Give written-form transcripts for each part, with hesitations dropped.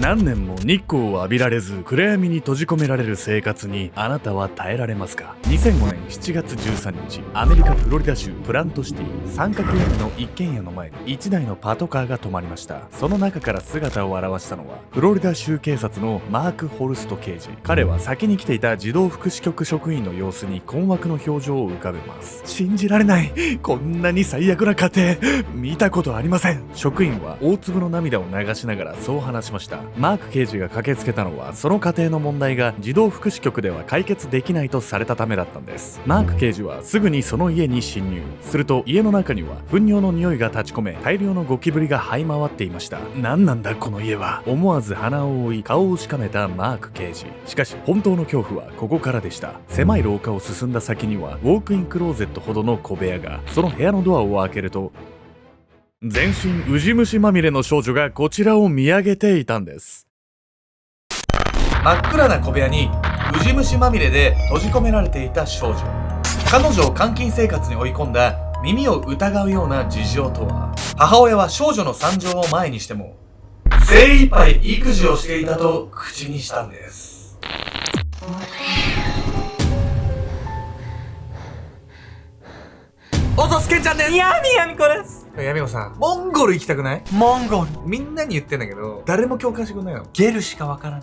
何年も日光を浴びられず暗闇に閉じ込められる生活にあなたは耐えられますか？ 2005 年7月13日、アメリカフロリダ州プラントシティ三角屋根の一軒家の前に1台のパトカーが止まりました。その中から姿を現したのはフロリダ州警察のマーク・ホルスト刑事。彼は先に来ていた児童福祉局職員の様子に困惑の表情を浮かべます。信じられない、こんなに最悪な家庭見たことありません。職員は大粒の涙を流しながらそう話しました。マーク刑事が駆けつけたのはその家庭の問題が児童福祉局では解決できないとされたためだったんです。マーク刑事はすぐにその家に侵入すると、家の中には糞尿の匂いが立ち込め大量のゴキブリが這い回っていました。何なんだこの家は。思わず鼻を覆い顔をしかめたマーク刑事。しかし本当の恐怖はここからでした。狭い廊下を進んだ先にはウォークインクローゼットほどの小部屋が、その部屋のドアを開けると全身ウジ虫まみれの少女がこちらを見上げていたんです。真っ暗な小部屋にウジ虫まみれで閉じ込められていた少女。彼女を監禁生活に追い込んだ耳を疑うような事情とは。母親は少女の惨状を前にしても精一杯育児をしていたと口にしたんです。おぞすけんちゃんです。やみこです。やみこさん、モンゴル行きたくない？モンゴル。みんなに言ってんだけど誰も共感してくんないの。ゲルしかわからない。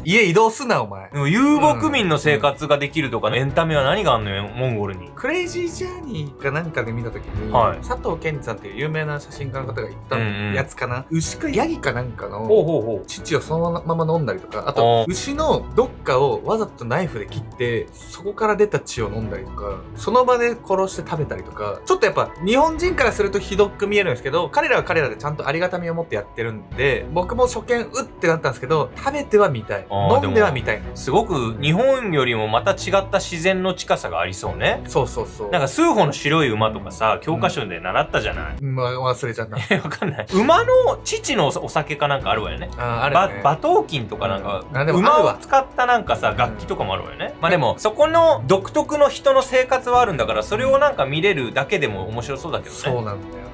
家移動すなお前。でも遊牧民の生活ができるとかエンタメは何があんのよ、モンゴルに。クレイジージャーニーかなんかで見た時に、はい佐藤健さんっていう有名な写真家の方が言ったやつかな、牛かヤギかなんかのほう。乳をそのまま飲んだりとか、あと牛のどっかをわざとナイフで切ってそこから出た血を飲んだりとか、その場で殺して食べたりとか、ちょっとやっぱ日本人からするとひどく見えるんですけど、彼らは彼らでちゃんとありがたみを持ってやってるんで、僕も初見うってなったんですけど、食べてはみたい、飲んではみたいな。すごく日本よりもまた違った自然の近さがありそうね。そうそうそう。なんか数歩の白い馬とかさ、教科書で習ったじゃない。忘れちゃった。わかんない。馬の乳のお酒かなんかあるわよね。あるね。馬頭琴とかなんか、でも馬を使ったなんかさ、楽器とかもあるわよね。まあでも、そこの独特の人の生活はあるんだから、それをなんか見れるだけでも面白そうだけどね。そうなんだよね。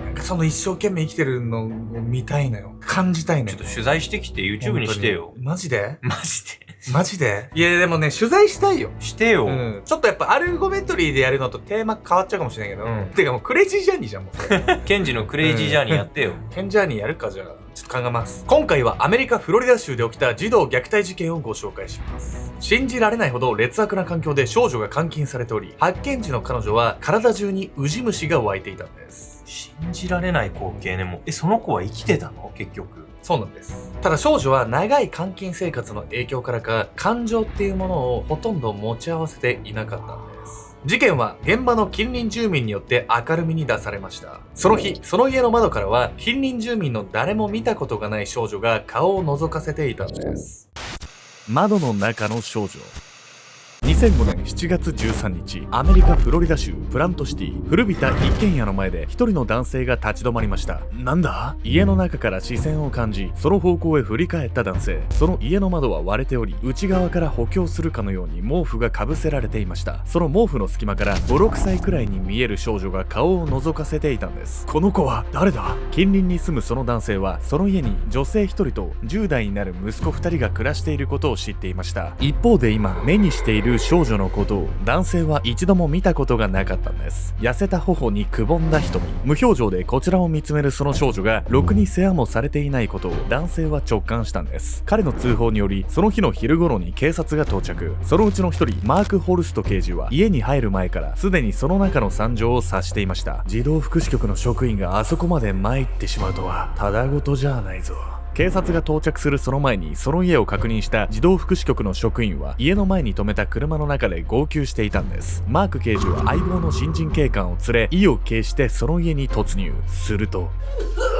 なんかその一生懸命生きてるのを見たいのよ。感じたいのよ。ちょっと取材してきて YouTube にしてよ。マジでマジでマジで。いやでもね、取材したいよ。してよ。ちょっとやっぱアルゴメトリーでやるのとテーマ変わっちゃうかもしれないけど。てかもうクレイジージャーニーじゃん、もう。ケンジのクレイジージャーニーやってよ。ケンジャーニーやるか、じゃあ。ちょっと考えます。今回はアメリカ・フロリダ州で起きた児童虐待事件をご紹介します。信じられないほど劣悪な環境で少女が監禁されており、発見時の彼女は体中にウジ虫が湧いていたんです。信じられない光景ね。もうその子は生きてたの？結局。そうなんです。ただ少女は長い監禁生活の影響からか、感情っていうものをほとんど持ち合わせていなかったんです。事件は現場の近隣住民によって明るみに出されました。その日、その家の窓からは近隣住民の誰も見たことがない少女が顔を覗かせていたんです。窓の中の少女。2005年7月13日、アメリカ・フロリダ州プラントシティ古びた一軒家の前で一人の男性が立ち止まりました。なんだ？家の中から視線を感じ、その方向へ振り返った男性。その家の窓は割れており、内側から補強するかのように毛布がかぶせられていました。その毛布の隙間から5、6歳くらいに見える少女が顔を覗かせていたんです。この子は誰だ？近隣に住むその男性は、その家に女性1人と10代になる息子2人が暮らしていることを知っていました。一方で今目にしている少女のことを男性は一度も見たことがなかったんです。痩せた頬にくぼんだ瞳、無表情でこちらを見つめるその少女がろくに世話もされていないことを男性は直感したんです。彼の通報によりその日の昼頃に警察が到着。そのうちの一人、マーク・ホルスト刑事は家に入る前からすでにその中の惨状を察していました。児童福祉局の職員があそこまで参ってしまうとはただごとじゃないぞ。警察が到着するその前にその家を確認した児童福祉局の職員は家の前に止めた車の中で号泣していたんです。マーク刑事は相棒の新人警官を連れ意を決してその家に突入。すると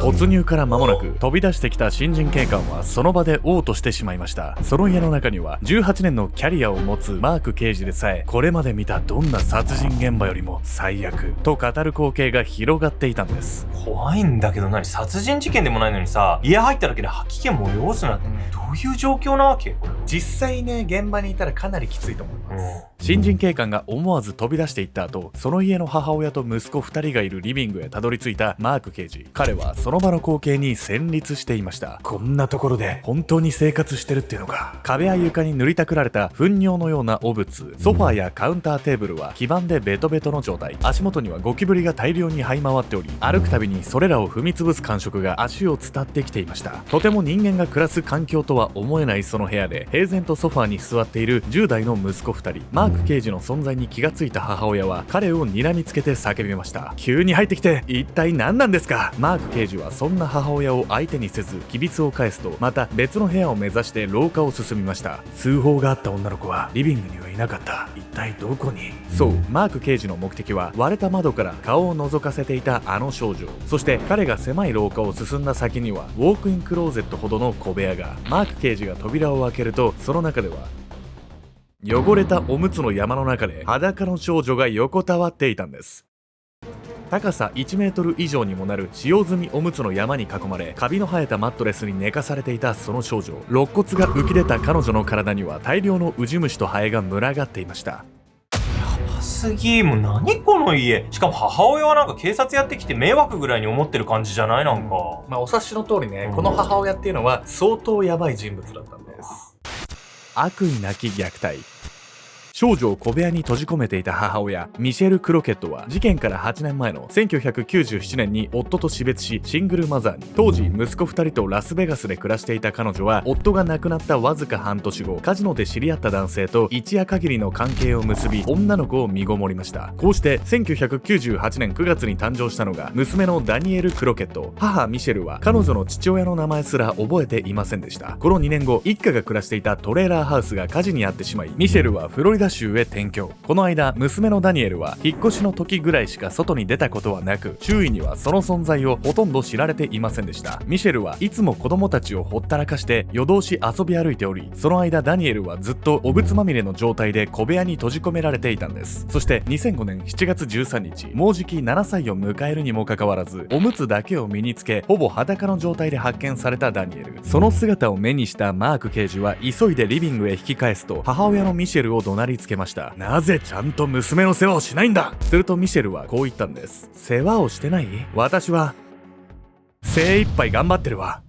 突入から間もなく飛び出してきた新人警官はその場で嘔吐してしまいました。その家の中には18年のキャリアを持つマーク刑事でさえこれまで見たどんな殺人現場よりも最悪と語る光景が広がっていたんです。怖いんだけど、殺人事件でもないのにさ、家入っただけで吐き気催すなんて、どういう状況なわけ？これは実際ね、現場にいたらかなりきついと思います。新人警官が思わず飛び出していった後、その家の母親と息子2人がいるリビングへたどり着いたマーク刑事。彼はその場の光景に戦慄していました。こんなところで本当に生活してるっていうのか。壁や床に塗りたくられた糞尿のような汚物、ソファーやカウンターテーブルは黄ばんでベトベトの状態。足元にはゴキブリが大量に這い回っており、歩くたびにそれらを踏み潰す感触が足を伝ってきていました。とても人間が暮らす環境とは思えないその部屋で平然とソファーに座っている10代の息子2人。マーク刑事の存在に気がついた母親は彼を睨みつけて叫びました。急に入ってきて一体何なんですか。マーク刑事はそんな母親を相手にせずきびつを返すと、また別の部屋を目指して廊下を進みました。通報があった女の子はリビングにはいなかった。一体どこに。そう、マーク刑事の目的は割れた窓から顔を覗かせていたあの少女。そして彼が狭い廊下を進んだ先にはウォークインクローゼットほどの小部屋が。マーク刑事が扉を開けると、その中では汚れたおむつの山の中で裸の少女が横たわっていたんです。高さ1メートル以上にもなる使用済みおむつの山に囲まれ、カビの生えたマットレスに寝かされていたその少女。肋骨が浮き出た彼女の体には大量のウジ虫とハエが群がっていました。すぎー。もう何この家。しかも母親はなんか警察やってきて迷惑ぐらいに思ってる感じじゃない？なんかまあお察しの通りね、この母親っていうのは相当やばい人物だったんです。悪意なき虐待。少女を小部屋に閉じ込めていた母親ミシェル・クロケットは事件から8年前の1997年に夫と死別しシングルマザーに。当時息子2人とラスベガスで暮らしていた彼女は、夫が亡くなったわずか半年後、カジノで知り合った男性と一夜限りの関係を結び女の子を身ごもりました。こうして1998年9月に誕生したのが娘のダニエル・クロケット。母ミシェルは彼女の父親の名前すら覚えていませんでした。この2年後、一家が暮らしていたトレーラーハウスが火事に遭ってしまい、ミシェルはフロリダ州へ転居。この間、娘のダニエルは引っ越しの時ぐらいしか外に出たことはなく、周囲にはその存在をほとんど知られていませんでした。ミシェルはいつも子供たちをほったらかして夜通し遊び歩いており、その間ダニエルはずっと汚物まみれの状態で小部屋に閉じ込められていたんです。そして2005年7月13日、もうじき7歳を迎えるにもかかわらず、おむつだけを身につけほぼ裸の状態で発見されたダニエル。その姿を目にしたマーク刑事は急いでリビングへ引き返すと、母親のミシェルを怒鳴りつけました。なぜちゃんと娘の世話をしないんだ。するとミシェルはこう言ったんです。世話をしてない？私は精一杯頑張ってるわ。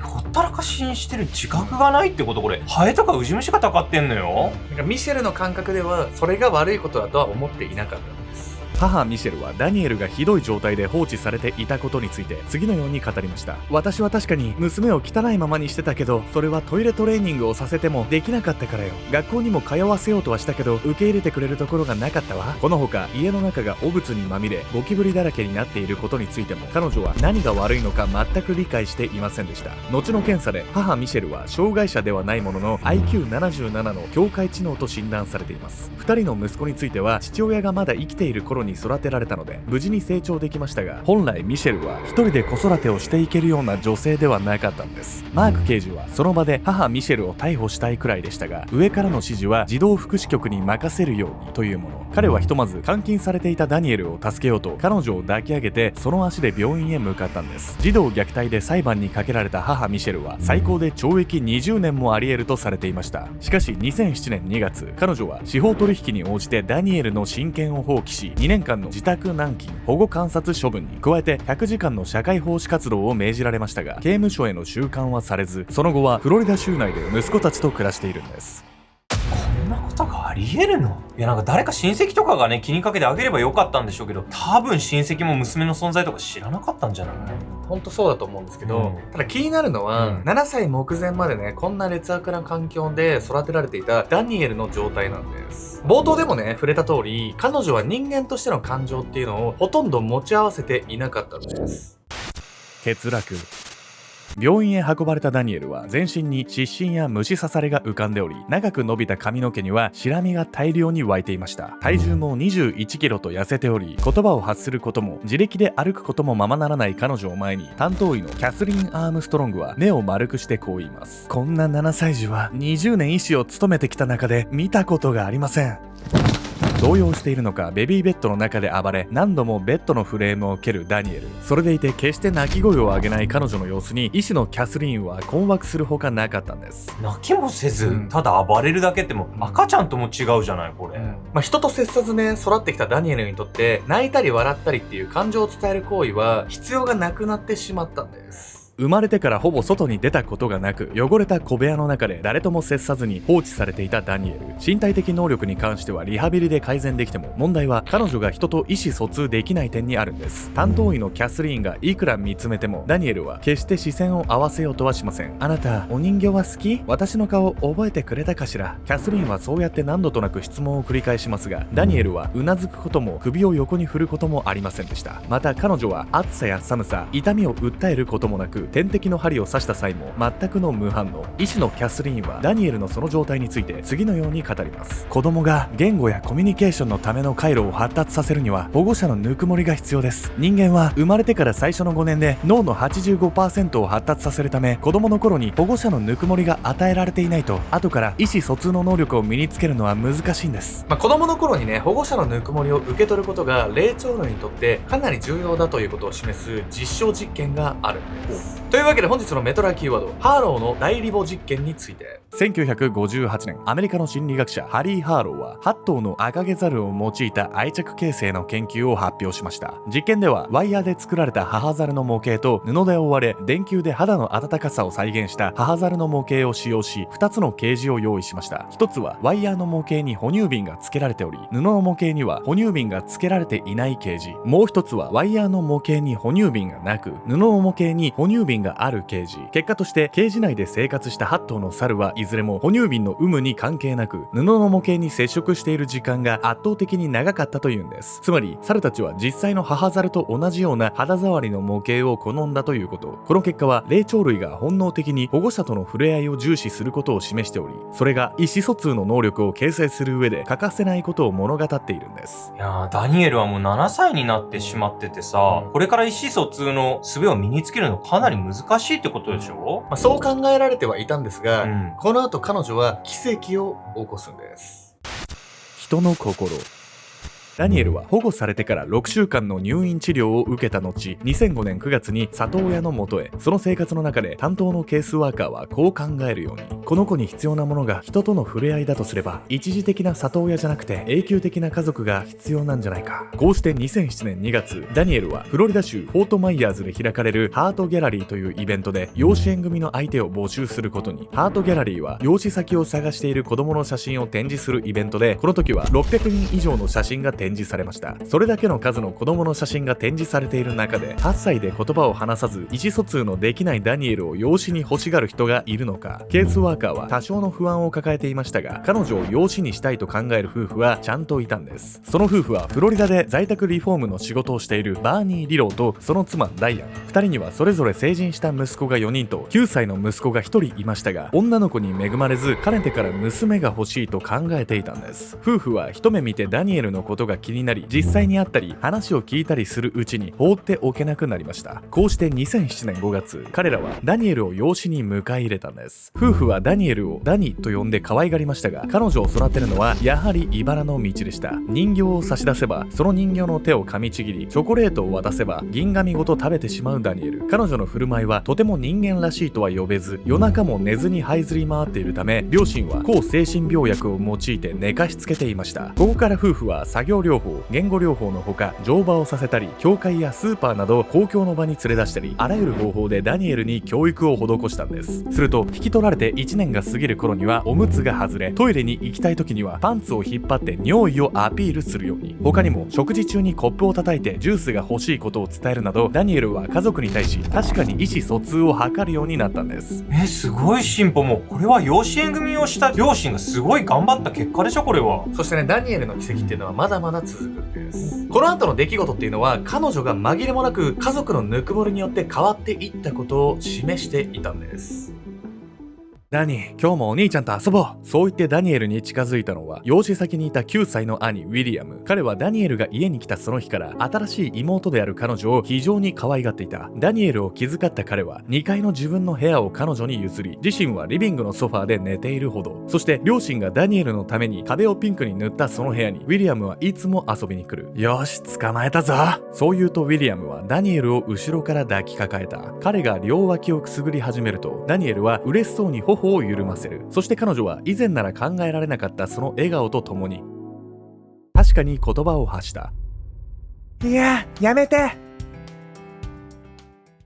ほったらかしにしてる自覚がないってこと？これハエとかウジ虫がたかってんのよ。なんかミシェルの感覚ではそれが悪いことだとは思っていなかったんです。母ミシェルはダニエルがひどい状態で放置されていたことについて次のように語りました。私は確かに娘を汚いままにしてたけど、それはトイレトレーニングをさせてもできなかったからよ。学校にも通わせようとはしたけど受け入れてくれるところがなかったわ。このほか家の中が汚物にまみれゴキブリだらけになっていることについても彼女は何が悪いのか全く理解していませんでした。後の検査で母ミシェルは障害者ではないものの IQ77 の境界知能と診断されています。2人の息子については父親がまだ生きている頃に育てられたので無事に成長できましたが、本来ミシェルは一人で子育てをしていけるような女性ではなかったんです。マーク刑事はその場で母ミシェルを逮捕したいくらいでしたが、上からの指示は児童福祉局に任せるようにというもの。彼はひとまず監禁されていたダニエルを助けようと彼女を抱き上げてその足で病院へ向かったんです。児童虐待で裁判にかけられた母ミシェルは最高で懲役20年もあり得るとされていました。しかし2007年2月、彼女は司法取引に応じてダニエルの親権を放棄し2年間の自宅軟禁保護観察処分に加えて100時間の社会奉仕活動を命じられましたが、刑務所への収監はされず、その後はフロリダ州内で息子たちと暮らしているんです。こんなことがありえるの？いや、なんか誰か親戚とかがね気にかけてあげればよかったんでしょうけど、多分親戚も娘の存在とか知らなかったんじゃない？本当そうだと思うんですけど、ただ気になるのは、7歳目前までねこんな劣悪な環境で育てられていたダニエルの状態なんです。冒頭でもね触れた通り、彼女は人間としての感情っていうのをほとんど持ち合わせていなかったんです。欠落。病院へ運ばれたダニエルは全身に湿疹や虫刺されが浮かんでおり、長く伸びた髪の毛にはシラミが大量に湧いていました。体重も21キロと痩せており、言葉を発することも自力で歩くこともままならない彼女を前に、担当医のキャスリン・アームストロングは目を丸くしてこう言います。こんな7歳児は20年医師を務めてきた中で見たことがありません。動揺しているのかベビーベッドの中で暴れ、何度もベッドのフレームを蹴るダニエル。それでいて決して泣き声を上げない彼女の様子に医師のキャスリーンは困惑するほかなかったんです。泣きもせず、うんただ暴れるだけってもう赤ちゃんとも違うじゃないこれ。人と接さずね、育ってきたダニエルにとって泣いたり笑ったりっていう感情を伝える行為は必要がなくなってしまったんです。生まれてからほぼ外に出たことがなく、汚れた小部屋の中で誰とも接さずに放置されていたダニエル。身体的能力に関してはリハビリで改善できても、問題は彼女が人と意思疎通できない点にあるんです。担当医のキャスリーンがいくら見つめても、ダニエルは決して視線を合わせようとはしません。あなた、お人形は好き？私の顔覚えてくれたかしら？キャスリーンはそうやって何度となく質問を繰り返しますが、ダニエルはうなずくことも首を横に振ることもありませんでした。また彼女は暑さや寒さ、痛みを訴えることもなく、点滴の針を刺した際も全くの無反応。医師のキャスリーンはダニエルのその状態について次のように語ります。子供が言語やコミュニケーションのための回路を発達させるには保護者のぬくもりが必要です。人間は生まれてから最初の5年で脳の 85% を発達させるため、子供の頃に保護者のぬくもりが与えられていないと後から意思疎通の能力を身につけるのは難しいんです。子供の頃にね、保護者のぬくもりを受け取ることが霊長類にとってかなり重要だということを示す実証実験があるんです。というわけで本日のメトラキーワード、ハーローの大リボ実験について。1958年、アメリカの心理学者ハリー・ハーローは8頭のアカゲザルを用いた愛着形成の研究を発表しました。実験ではワイヤーで作られた母ザルの模型と布で覆われ電球で肌の温かさを再現した母ザルの模型を使用し、2つのケージを用意しました。1つはワイヤーの模型に哺乳瓶が付けられており、布の模型には哺乳瓶が付けられていないケージ、もう1つはワイヤーの模型に哺乳瓶がなく、布の模型に哺乳瓶があるケージ。結果としてケージ内で生活した8頭の猿はいずれも哺乳瓶の有無に関係なく、布の模型に接触している時間が圧倒的に長かったというんです。つまり猿たちは実際の母猿と同じような肌触りの模型を好んだということ。この結果は霊長類が本能的に保護者との触れ合いを重視することを示しており、それが意思疎通の能力を形成する上で欠かせないことを物語っているんです。いやー、ダニエルはもう7歳になってしまっててさ、これから意思疎通の術を身につけるのかなり難しいってことでしょ？そう考えられてはいたんですが、うんこの後彼女は奇跡を起こすんです。人の心。ダニエルは保護されてから6週間の入院治療を受けた後、2005年9月に里親の元へ。その生活の中で担当のケースワーカーはこう考えるように、この子に必要なものが人との触れ合いだとすれば、一時的な里親じゃなくて永久的な家族が必要なんじゃないか。こうして2007年2月、ダニエルはフロリダ州フォートマイヤーズで開かれるハートギャラリーというイベントで養子縁組の相手を募集することに。ハートギャラリーは養子先を探している子供の写真を展示するイベントで、この時は600人以上の写真が展示されました。それだけの数の子供の写真が展示されている中で、8歳で言葉を話さず意思疎通のできないダニエルを養子に欲しがる人がいるのか。ケースワーカーは多少の不安を抱えていましたが、彼女を養子にしたいと考える夫婦はちゃんといたんです。その夫婦はフロリダで在宅リフォームの仕事をしているバーニー・リローとその妻ダイアン。2人にはそれぞれ成人した息子が4人と9歳の息子が1人いましたが、女の子に恵まれずかねてから娘が欲しいと考えていたんです。夫婦は一目見てダニエルのことが気になり、実際に会ったり話を聞いたりするうちに放っておけなくなりました。こうして2007年5月、彼らはダニエルを養子に迎え入れたんです。夫婦はダニエルをダニと呼んで可愛がりましたが、彼女を育てるのはやはり茨の道でした。人形を差し出せばその人形の手を噛みちぎり、チョコレートを渡せば銀紙ごと食べてしまうダニエル。彼女の振る舞いはとても人間らしいとは呼べず、夜中も寝ずに這いずり回っているため、両親は抗精神病薬を用いて寝かしつけていました。ここから夫婦は作業療法、言語療法のほか乗馬をさせたり、教会やスーパーなど公共の場に連れ出したり、あらゆる方法でダニエルに教育を施したんです。すると引き取られて1年が過ぎる頃にはおむつが外れ、トイレに行きたい時にはパンツを引っ張って尿意をアピールするように。他にも食事中にコップを叩いてジュースが欲しいことを伝えるなど、ダニエルは家族に対し確かに意思疎通を図るようになったんです。すごい進歩。もうこれは養子縁組をした両親がすごい頑張った結果でしょこれは。そしてね、ダニエルの奇跡っていうのはまだまだ続くんです。この後の出来事っていうのは、彼女が紛れもなく家族のぬくもりによって変わっていったことを示していたんです。ダニー、今日もお兄ちゃんと遊ぼう。そう言ってダニエルに近づいたのは、養子先にいた9歳の兄、ウィリアム。彼はダニエルが家に来たその日から、新しい妹である彼女を非常に可愛がっていた。ダニエルを気遣った彼は、2階の自分の部屋を彼女に譲り、自身はリビングのソファーで寝ているほど。そして、両親がダニエルのために壁をピンクに塗ったその部屋に、ウィリアムはいつも遊びに来る。よし、捕まえたぞ。そう言うとウィリアムはダニエルを後ろから抱きかかえた。彼が両脇をくすぐり始めると、ダニエルは嬉しそうに頬を緩ませる。そして彼女は以前なら考えられなかったその笑顔とともに確かに言葉を発した。いや、やめて。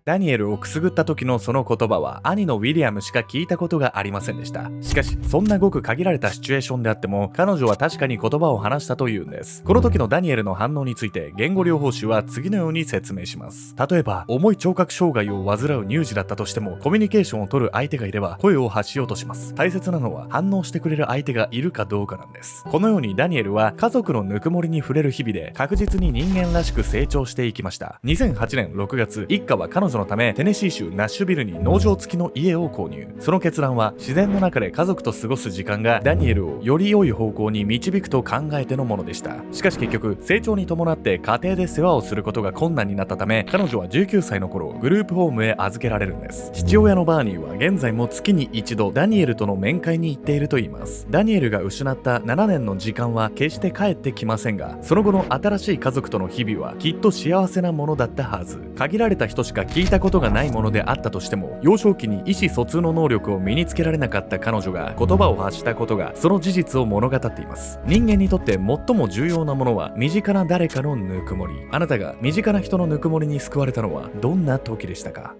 ダニエルをくすぐった時のその言葉は兄のウィリアムしか聞いたことがありませんでした。しかし、そんなごく限られたシチュエーションであっても、彼女は確かに言葉を話したというんです。この時のダニエルの反応について、言語療法士は次のように説明します。例えば、重い聴覚障害を患う乳児だったとしても、コミュニケーションを取る相手がいれば、声を発しようとします。大切なのは、反応してくれる相手がいるかどうかなんです。このようにダニエルは、家族のぬくもりに触れる日々で、確実に人間らしく成長していきました。2008年6月、一家は彼女のため、テネシー州ナッシュビルに農場付きの家を購入。その決断は自然の中で家族と過ごす時間がダニエルをより良い方向に導くと考えてのものでした。しかし結局成長に伴って家庭で世話をすることが困難になったため、彼女は19歳の頃グループホームへ預けられるんです。父親のバーニーは現在も月に一度ダニエルとの面会に行っているといいます。ダニエルが失った7年の時間は決して帰ってきませんが、その後の新しい家族との日々はきっと幸せなものだったはず。限られた人しか聞いたことがないものであったとしても、幼少期に意思疎通の能力を身につけられなかった彼女が言葉を発したことがその事実を物語っています。人間にとって最も重要なものは身近な誰かのぬくもり。あなたが身近な人のぬくもりに救われたのはどんな時でしたか？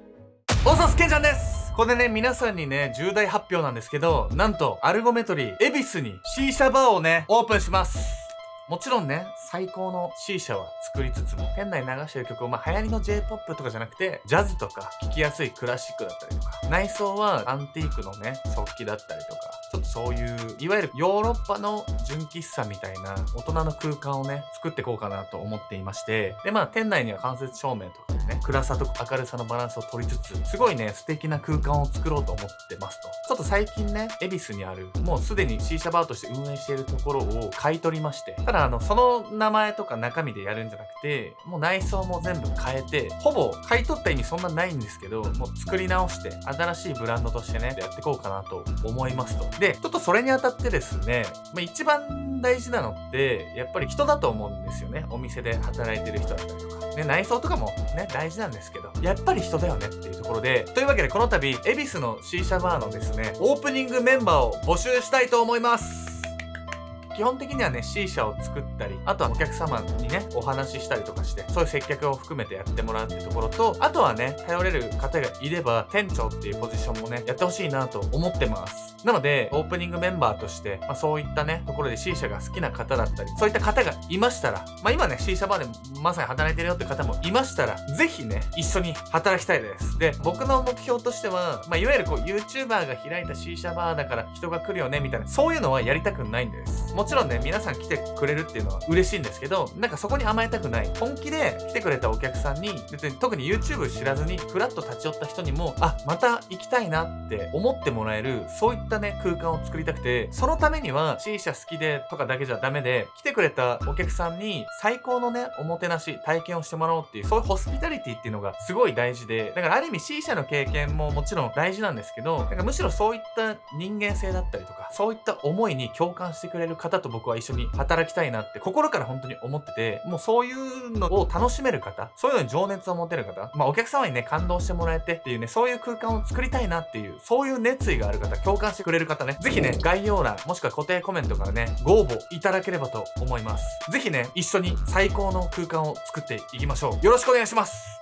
おさすけんちゃんです。ここでね、皆さんにね、重大発表なんですけど、なんとアルゴメトリー恵比寿にシーシャバーをね、オープンします。もちろんね、最高のシーシャは作りつつも、店内流してる曲を流行りの J-POP とかじゃなくて、ジャズとか聴きやすいクラシックだったりとか、内装はアンティークのね、食器だったりとか、ちょっとそういう、いわゆるヨーロッパの純喫茶みたいな大人の空間をね、作っていこうかなと思っていまして、で、店内には間接照明とかね、暗さと明るさのバランスを取りつつ、すごいね、素敵な空間を作ろうと思ってますと。ちょっと最近ね、恵比寿にある、もうすでにシーシャバーとして運営しているところを買い取りまして、ただその名前とか中身でやるんじゃなくて、もう内装も全部変えて、ほぼ買い取った意味そんなないんですけど、もう作り直して、新しいブランドとしてね、やっていこうかなと思いますと。で、ちょっとそれにあたってですね、一番大事なのって、やっぱり人だと思うんですよね。お店で働いてる人だったりとか。ね、内装とかもね、大事なんですけど、やっぱり人だよねっていうところで、というわけでこの度、恵比寿のシーシャバーのですね、オープニングメンバーを募集したいと思います。基本的にはね、C 社を作ったり、あとはお客様にね、お話ししたりとかして、そういう接客を含めてやってもらうっていうところと、あとはね、頼れる方がいれば、店長っていうポジションもね、やってほしいなと思ってます。なので、オープニングメンバーとして、そういったね、ところで C 社が好きな方だったり、そういった方がいましたら、今ね、C 社バーでまさに働いてるよって方もいましたら、ぜひね、一緒に働きたいです。で、僕の目標としては、いわゆるYouTuber が開いた C 社バーだから人が来るよね、みたいな、そういうのはやりたくないんです。もちろんね、皆さん来てくれるっていうのは嬉しいんですけど、そこに甘えたくない。本気で来てくれたお客さんに、別に特に YouTube 知らずに、フラッと立ち寄った人にも、また行きたいなって思ってもらえる、そういったね、空間を作りたくて、そのためには C 社好きでとかだけじゃダメで、来てくれたお客さんに最高のね、おもてなし、体験をしてもらおうっていう、そういうホスピタリティっていうのがすごい大事で、だからある意味 C 社の経験ももちろん大事なんですけど、むしろそういった人間性だったりとか、そういった思いに共感してくれる方と僕は一緒に働きたいなって心から本当に思ってて、もうそういうのを楽しめる方、そういうのに情熱を持てる方、お客様にね、感動してもらえてっていうね、そういう空間を作りたいなっていう、そういう熱意がある方、共感してくれる方ね、ぜひね、概要欄、もしくは固定コメントからね、ご応募いただければと思います。ぜひね、一緒に最高の空間を作っていきましょう。よろしくお願いします。